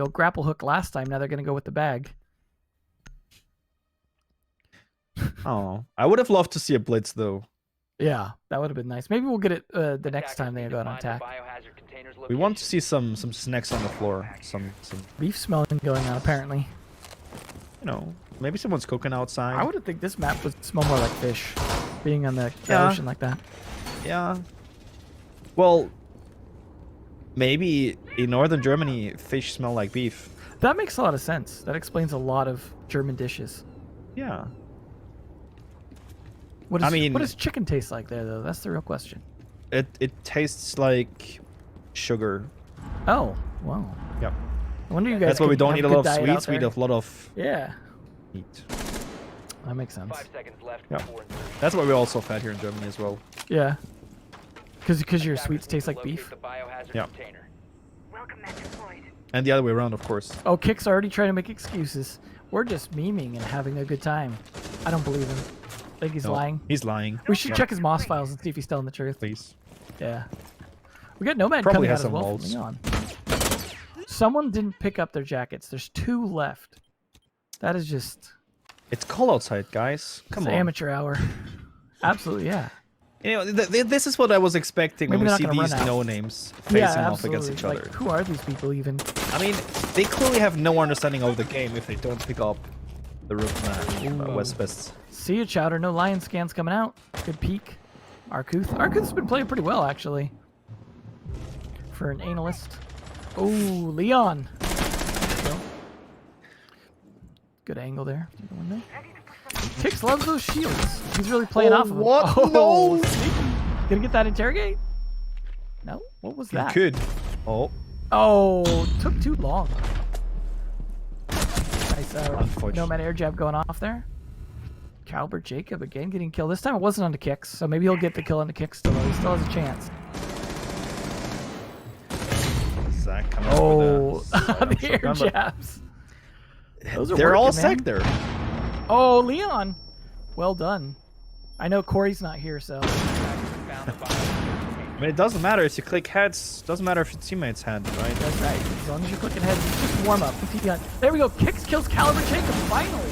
old grapple hook last time. Now they're going to go with the bag. Oh, I would have loved to see a blitz though. Yeah, that would have been nice. Maybe we'll get it the next time they go on attack. We want to see some snacks on the floor. Some Beef smelling going on apparently. you know, maybe someone's cooking outside. I would have think this map would smell more like fish, being on the Yeah. ocean like that. Yeah. Well, maybe in northern Germany, fish smell like beef. That makes a lot of sense. That explains a lot of German dishes. Yeah. What I mean- does chicken taste like there though? That's the real question. It tastes like sugar. Oh, wow. Yep. I wonder you guys. That's why we can don't have eat a good lot of diet out sweets. We eat there. a lot of Yeah, meat. that makes sense. 5 seconds left Yeah. before insertion. That's why we're also fat here in Germany as well. Yeah, because your Attackers sweets need taste to like locate beef. the biohazard Yeah. container. And the other way around, of course. Oh, Kick's already trying to make excuses. We're just memeing and having a good time. I don't believe him. I think he's No, lying. He's lying. We should Yeah, check his Moss files and see if he's telling the truth. please. Yeah. We got Nomad Probably coming has out as some well molds. from Leon. Someone didn't pick up their jackets. There's 2 left. That is just It's cold outside, guys. Come it's on. amateur hour. Absolutely, yeah. You know, this is what I was expecting Maybe when we they're see not gonna these run out. no-names facing Yeah, off against absolutely. each other. Like, who are these people even? I mean, they clearly have no understanding of the game if they don't pick up the roof map, Ooh. West. See you, Chowder. No lion scans coming out. Good peek. Arkuth's been playing pretty well, actually. For an analyst. Oh, Leon. There you go. Good angle there. Through the window. Kix loves those shields. He's really playing off of them. what? Oh, No! sneaky. Gonna get that interrogate? No? What was that? Could. Oh, Oh, took too long. Nice Unfortunate. Nomad air jab going off there. Caliber Jacob again getting killed. This time it wasn't on the Kicks, so maybe he'll get the kill on the Kicks still. He still has a chance. Zach coming Oh, up with the air shotgun, but jabs. Those are they're all working, man. sacked there. Oh, Leon. Well done. I know Corey's not here, so. Found the biohazard I mean, it doesn't matter if you click heads. Doesn't matter if your teammates had, right? That's right. As long as you're clicking heads, it's just warm up. There we go. Kicks kills Caliber Jacob. Finally.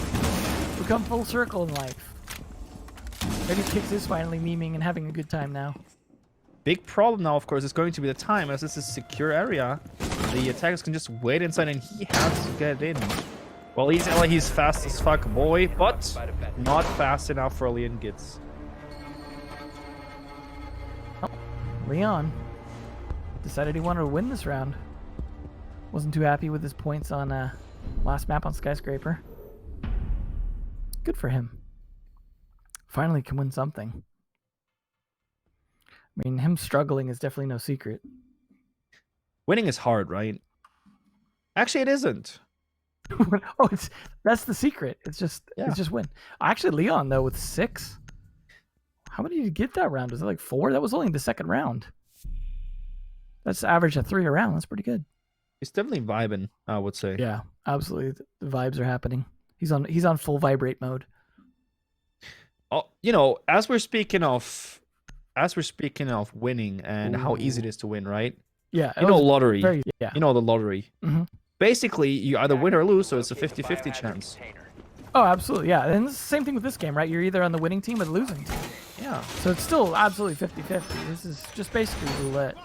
We come full circle in life. Maybe Kicks is finally memeing and having a good time now. Big problem now, of course, is going to be the time, as this is a secure area. The attackers can just wait inside, and he has to get in. Well, he's fast as fuck, boy, but not fast enough for Leon Gitz. Leon decided he wanted to win this round. Wasn't too happy with his points on last map on Skyscraper. Good for him. Finally can win something. I mean, him struggling is definitely no secret. Winning is hard, right? Actually, it isn't. Oh, that's the secret. It's just win. Actually, Leon though with 6. How many did you get that round? Was it like 4? That was only the second round. That's average of 3 a round. That's pretty good. He's definitely vibing, I would say. Yeah, absolutely. The vibes are happening. He's on full vibrate mode. Oh, you know, as we're speaking of winning and how easy it is to win, right? Yeah, You know, lottery. yeah. You know the lottery. Mhm. Basically, you either win or lose, so it's a 50-50 chance. Oh, absolutely, yeah. And it's the same thing with this game, right? You're either on the winning team or the losing team. Yeah. So it's still absolutely 50-50. This is just basically roulette.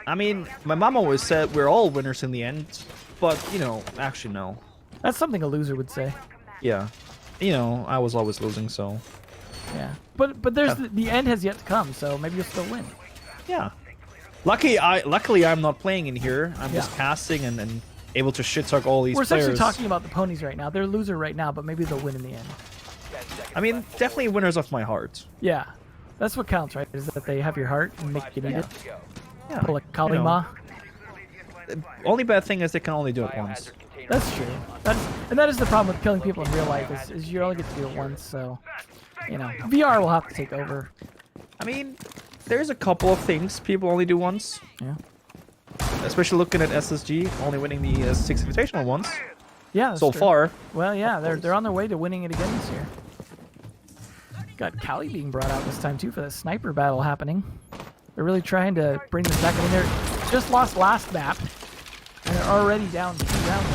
I mean, my mom always said we're all winners in the end, but, you know, actually, no. That's something a loser would say. Yeah. You know, I was always losing, so... Yeah. But there's the end has yet to come, so maybe you'll still win. Yeah. Luckily, I'm not playing in here. I'm just Yeah. casting and able to shit-talk all these We're players. essentially talking about the ponies right now. They're a loser right now, but maybe they'll win in the end. I mean, definitely winners of my heart. Yeah. That's what counts, right? Is that they have your heart and make you need it. Yeah. Pull a Kalima. Only bad thing is they can only do it once. That's true. That is the problem with killing people in real life is you only get to do it once, so you know. VR will have to take over. I mean, there's a couple of things people only do once. Yeah. Especially looking at SSG, only winning the Six Invitational once. Yeah. That's So true. far. Well, yeah, they're on their way to winning it again this year. Got Callie being brought out this time too for that sniper battle happening. They're really trying to bring this back in there. Just lost last map, and they're already down 2 rounds.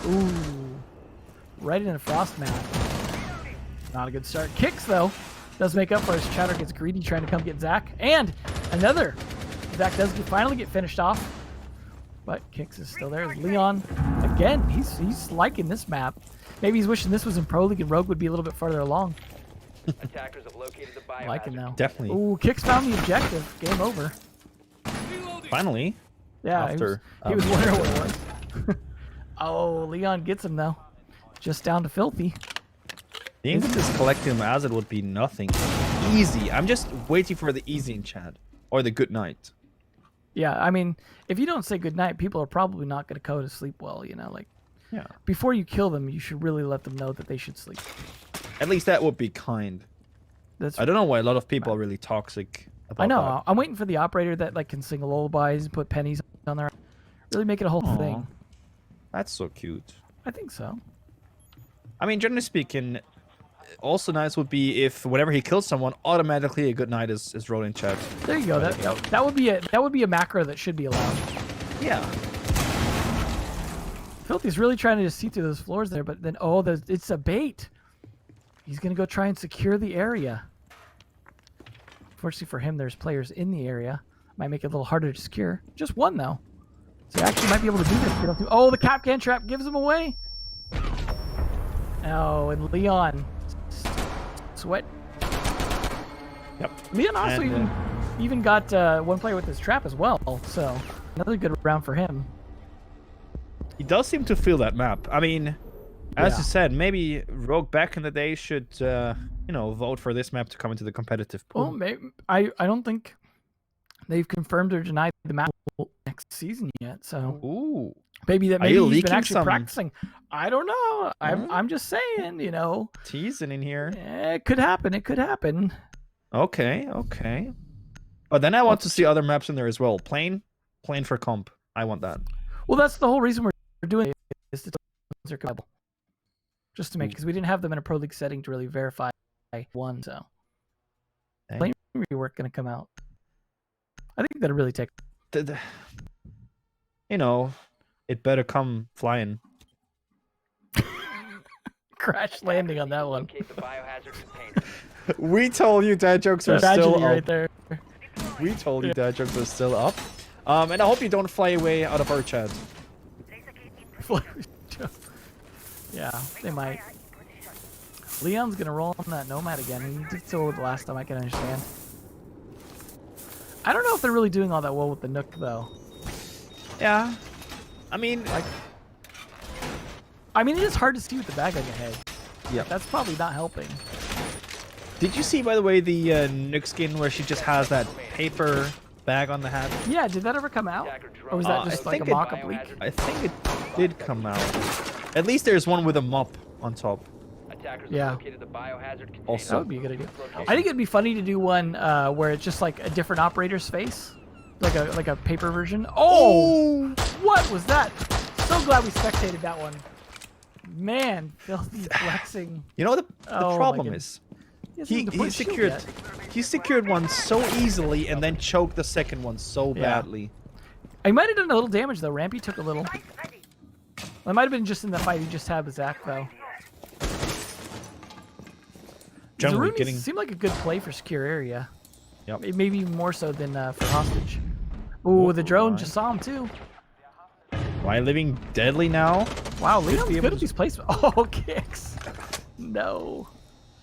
Ooh, right into the frost map. Not a good start. Kicks though does make up for his Chatter gets greedy trying to come get Zach, and another. Zach does finally get finished off, but Kicks is still there. Leon again. He's liking this map. Maybe he's wishing this was in Pro League and Rogue would be a little bit farther along. Attackers have located the biohazard. Liking now. Definitely. Ooh, Kicks found the objective. Game over. Finally. Yeah, After, he was wondering what it was. Oh, Leon gets him though. Just down to filthy. The English is collecting them as it would be nothing. Easy. I'm just waiting for the easy in chat. Or the good night. Yeah, I mean, if you don't say goodnight, people are probably not going to go to sleep well, you know, like. Yeah. Before you kill them, you should really let them know that they should sleep. At least that would be kind. I don't know why a lot of people are really toxic about I know. that. I'm waiting for the operator that like can sing lullabies and put pennies on there. Really make it a whole thing. That's so cute. I think so. I mean, generally speaking, also nice would be if whenever he kills someone, automatically a good night is rolled in chat. There you go. That would be a macro that should be allowed. Yeah. Filthy's really trying to just see through those floors there, but then it's a bait. He's gonna go try and secure the area. Fortunately for him, there's players in the area. Might make it a little harder to secure. Just one though. So he actually might be able to do this. Oh, the Capcan trap gives him away. Oh, and Leon. Sweat. Yep. Leon also even got one player with his trap as well. So another good round for him. He does seem to feel that map. I mean, as you said, maybe Rogue back in the day should, you know, vote for this map to come into the competitive pool. Well, maybe, I don't think they've confirmed or denied the map next season yet. So maybe he's been actually practicing. I don't know. I'm just saying, you know. Teasing in here. It could happen. It could happen. Okay. But then I want to see other maps in there as well. Plane for comp. I want that. Well, that's the whole reason we're doing it, is to they're compatible. Just to make, because we didn't have them in a Pro League setting to really verify one. So plane rework going to come out. I think that'll really take. You know, it better come flying. Crash landing on that one. Locate the biohazard container. We told you dad jokes are still up. Right there. We told you dad jokes are still up. And I hope you don't fly away out of our chat. Yeah, they might. Leon's gonna roll on that Nomad again. He did so the last time, I can understand. I don't know if they're really doing all that well with the Nook though. Yeah. I mean, it is hard to see with the bag on your head. Yeah. That's probably not helping. Did you see, by the way, the Nook skin where she just has that paper bag on the hat? Yeah, did that ever come out? Or was that just like a mock-up leak? I think it did come out. At least there's one with a mop on top. Yeah. Also, that would be a good idea. I think it'd be funny to do one where it's just like a different operator's face, like a paper version. Oh, what was that? So glad we spectated that one. Man, Filthy flexing. You know what the problem is? He secured one so easily and then choked the second one so badly. I might have done a little damage though. Rampy took a little. Well, it might have been just in the fight he just had with Zach, though. Generally Zarunis getting... seemed like a good play for secure area. Yep. Maybe even more so than for hostage. Ooh, the drone right. just saw him too. Why living deadly now? Wow, Should Leon's be good able at to- these placements. Oh, kicks. No.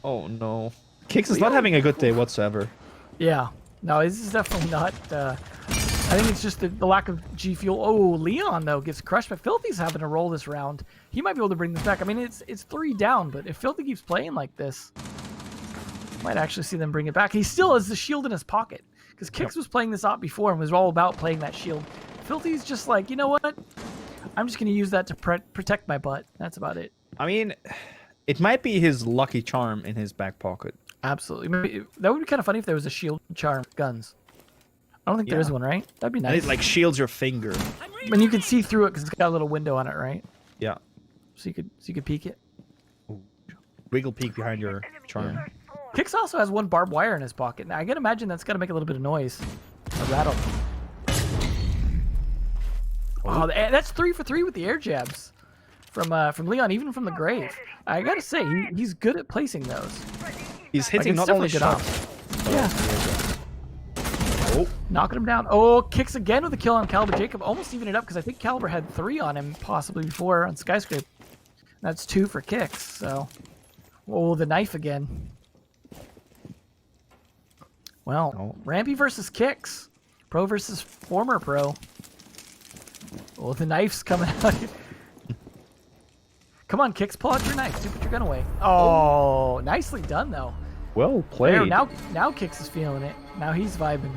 Oh no. Kicks is not having a good day whatsoever. Yeah. No, this is definitely not. I think it's just the lack of G fuel. Oh, Leon though gets crushed, but Filthy's having to roll this round. He might be able to bring this back. I mean, it's 3 down, but if Filthy keeps playing like this, might actually see them bring it back. He still has the shield in his pocket because Kix was playing this op before and was all about playing that shield. Filthy's just like, you know what? I'm just going to use that to protect my butt. That's about it. I mean, it might be his lucky charm in his back pocket. Absolutely. Maybe, that would be kind of funny if there was a shield charm guns. I don't think there is one, right? That'd be And nice. it like shields your finger. And you can see through it because it's got a little window on it, right? Yeah. So you could peek it. Wiggle peek behind your charm. Yeah. Kix also has 1 barbed wire in his pocket. Now I can imagine that's got to make a little bit of noise. A rattle. Oh, that's 3 for 3 with the air jabs from Leon, even from the grave. I gotta say, he's good at placing those. He's hitting it's not only definitely shots. Yeah. Oh. Knocking him down. Oh, Kicks again with a kill on Caliber. Jacob almost even it up because I think Caliber had 3 on him possibly before on Skyscraper. That's 2 for Kicks. So, oh, the knife again. Well, Rampy versus Kicks. Pro versus former pro. Oh, the knife's coming out. Come on, Kicks, pull out your knife. See, put your gun away. Oh, nicely done, though. Well played. There, now Kicks is feeling it. Now he's vibing.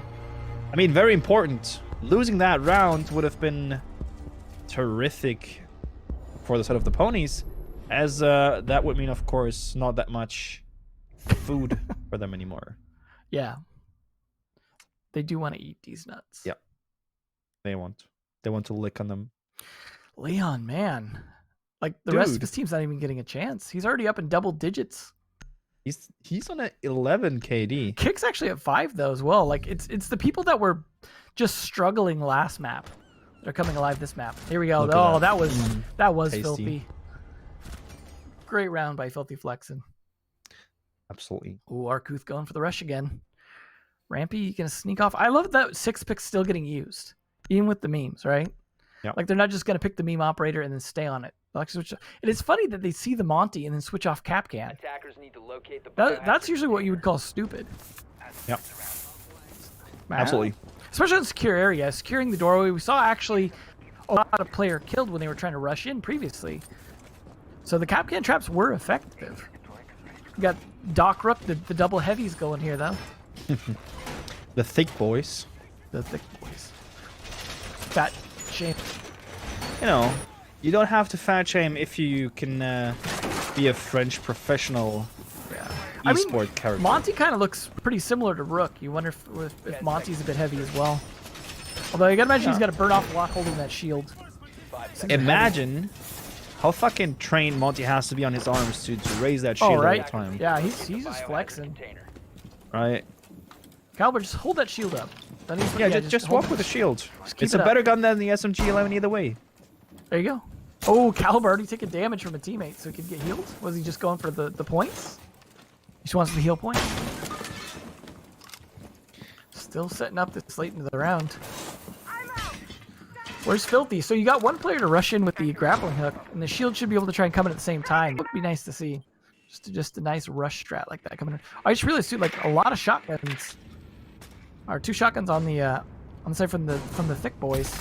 I mean, very important. Losing that round would have been terrific for the side of the ponies, as that would mean, of course, not that much food for them anymore. Yeah. They do want to eat these nuts. Yep. They want to lick on them. Leon, man. Like, the rest of his team's not even getting a chance. He's already up in double digits. He's on a 11 KD. Kick's actually at 5 though as well. Like it's the people that were just struggling last map. They're coming alive this map. Here we go. Look at Oh, that. that was Tasty. filthy. Great round by Filthy Flexin. Absolutely. Ooh, Arkuth going for the rush again. Rampy gonna sneak off. I love that 6 pick's still getting used, even with the memes, right? Yep. Like they're not just gonna pick the meme operator and then stay on it. They'll actually switch. And it's funny that they see the Monty and then switch off Capcan. Attackers need to locate the That's usually what you would call stupid. Yep. Man. Absolutely. Especially in secure area, securing the doorway. We saw actually a lot of player killed when they were trying to rush in previously. So the Capcan traps were effective. We got Doc Rook, the double heavies going here though. The thick boys. The thick boys. Fat shame. You know, you don't have to fat shame if you can be a French professional esport character. Monty kind of looks pretty similar to Rook. You wonder if Monty's a bit heavy as well. Although you gotta imagine he's got to burn off a lot holding that shield. Imagine how fucking trained Monty has to be on his arms to raise that shield all the time. Yeah, he's just flexing. Right? Caliber, just hold that shield up. Just walk with the shield. It's it a better gun than the SMG-11 either way. There you go. Oh, Caliber already taking damage from a teammate, so he could get healed. Was he just going for the points? He just wants the heal point. Still setting up this late into the round. Where's Filthy? So you got one player to rush in with the grappling hook, and the shield should be able to try and come in at the same time. It would be nice to see. Just a nice rush strat like that coming in. I just realized too, like a lot of shotguns. Or 2 shotguns on the side from the thick boys.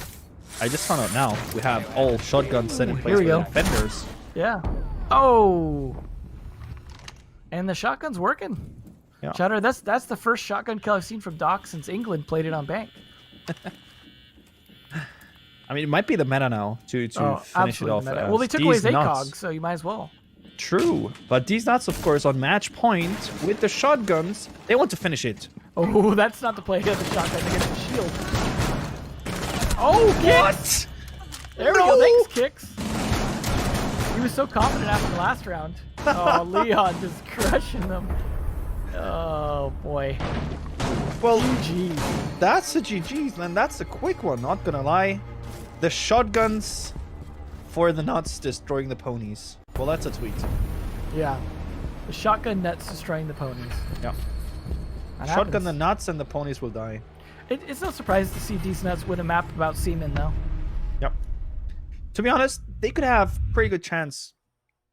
I just found out now we have all shotguns set in place Here we go. with defenders. Yeah. Oh. And the shotgun's working. Yeah. Shatter, that's the first shotgun kill I've seen from Doc since England played it on Bank. I mean, it might be the meta now to finish it off. The meta. Well, they took away his LycanDeezNuts. ACOG, so you might as well. True, but these nuts, of course, on match point with the shotguns, they want to finish it. Oh, that's not the play against the shotgun against the shield. Oh, Kicks! There we go. Thanks, Kicks. He was so confident after the last round. Oh, Leon just crushing them. Oh, boy. Well, GG. that's the GG's, man. That's a quick one, not gonna lie. The shotguns for the nuts destroying the ponies. Well, that's a tweet. Yeah. The shotgun nuts destroying the ponies. Yeah. That Shotgun happens. the nuts and the ponies will die. It's no surprise to see DeezNuts win a map about semen, though. Yep. To be honest, they could have pretty good chance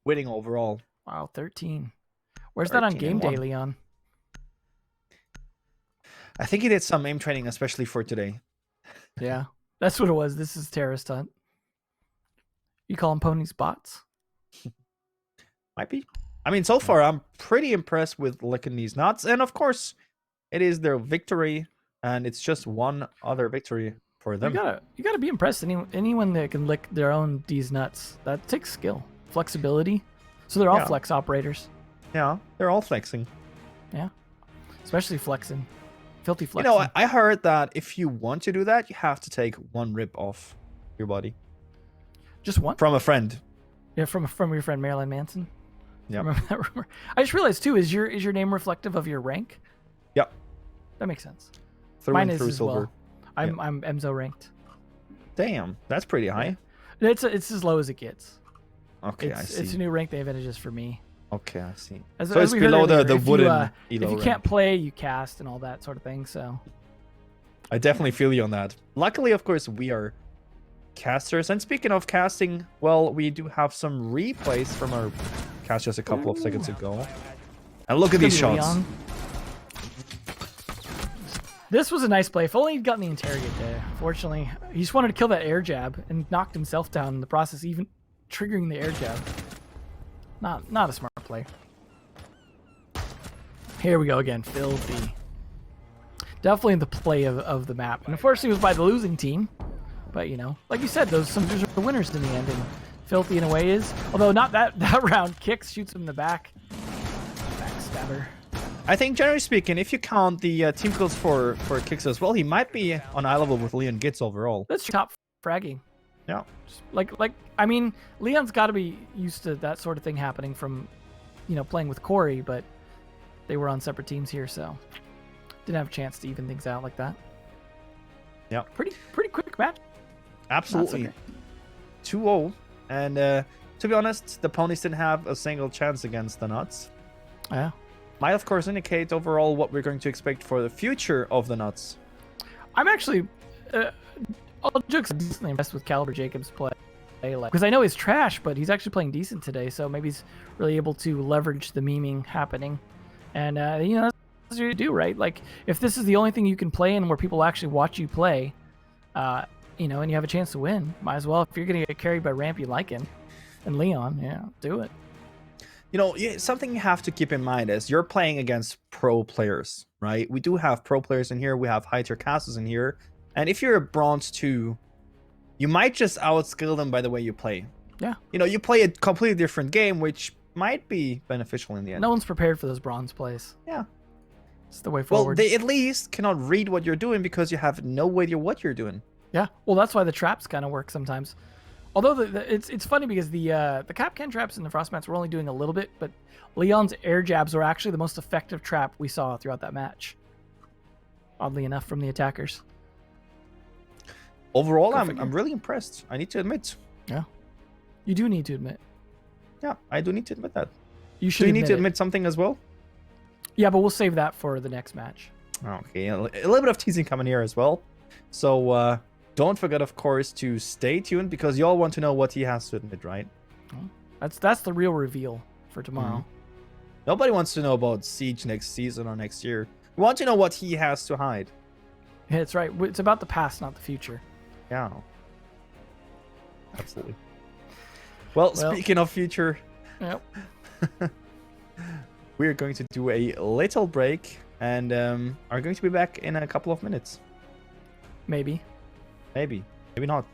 winning overall. Wow, 13. Where's that on 13 game and day, 1. Leon? I think he did some aim training, especially for today. Yeah, that's what it was. This is terrorist hunt. You call them ponies bots? Might be. I mean, so far, I'm pretty impressed with LycanDeezNuts. And of course, it is their victory. And it's just one other victory for them. You gotta be impressed. Anyone that can lick their own DeezNuts, that takes skill, flexibility. So they're all flex operators. Yeah, they're all flexing. Yeah, especially flexing, filthy flexing. You know, I heard that if you want to do that, you have to take one rib off your body. Just one? From a friend. Yeah, from your friend Marilyn Manson. Yeah. Remember that rumor? I just realized too, is your name reflective of your rank? Yep. That makes sense. Through Mine and is through as silver. well. I'm Emzo ranked. Damn, that's pretty high. It's as low as it gets. Okay, I It's see. a new rank they invented just for me. Okay, I see. As So it's we heard below earlier, the if wooden elo if you rank. can't play, you cast and all that sort of thing. So I definitely feel you on that. Luckily, of course, we are casters. And speaking of casting, well, we do have some replays from our cast just a couple of seconds ago. And look at these Could be shots. Leon. This was a nice play. If only he'd gotten the interrogate there. Fortunately, he just wanted to kill that air jab and knocked himself down in the process, even triggering the air jab. Not a smart play. Here we go again. Filthy. Definitely in the play of the map. And unfortunately, it was by the losing team. But, you know, like you said, some dudes are winners in the end. And Filthy in a way is. Although not that round. Kicks, shoots him in the back. Backstabber. I think, generally speaking, if you count the team kills for kicks as well, he might be on eye level with Leon Gitz overall. That's top fragging. Yeah. Just like I mean, Leon's got to be used to that sort of thing happening from, you know, playing with Corey, but they were on separate teams here, so didn't have a chance to even things out like that. Yeah. Pretty quick match. Absolutely. 2-0. And to be honest, the ponies didn't have a single chance against the nuts. Yeah. Might, of course, indicate overall what we're going to expect for the future of the nuts. I'm actually, all jokes decently impressed with Caliber Jacobs' play. Because I know he's trash, but he's actually playing decent today, so maybe he's really able to leverage the memeing happening. And, you know, that's what you do, right? Like, if this is the only thing you can play and where people actually watch you play, you know, and you have a chance to win, might as well. If you're going to get carried by Rampy Lycan and Leon, yeah, do it. You know, something you have to keep in mind is you're playing against pro players, right? We do have pro players in here. We have high tier casters in here. And if you're a bronze 2, you might just outskill them by the way you play. Yeah. You know, you play a completely different game, which might be beneficial in the end. No one's prepared for those bronze plays. Yeah. It's the way Well, forward. they at least cannot read what you're doing because you have no idea what you're doing. Yeah. Well, that's why the traps kind of work sometimes. Although it's funny because the Capcan traps and the Frostmats were only doing a little bit, but Leon's air jabs were actually the most effective trap we saw throughout that match. Oddly enough, from the attackers. Overall, I'm really impressed. I need to admit. Yeah. You do need to admit. Yeah, I do need to admit that. You should. Do you need to it. admit something as well? Yeah, but we'll save that for the next match. Okay, a little bit of teasing coming here as well. So don't forget, of course, to stay tuned because you all want to know what he has to admit, right? That's the real reveal for tomorrow. Nobody wants to know about Siege next season or next year. We want to know what he has to hide. Yeah, that's right. It's about the past, not the future. Yeah. Absolutely. Well, speaking of future, Yep. we're going to do a little break and are going to be back in a couple of minutes. Maybe. Maybe. Maybe not.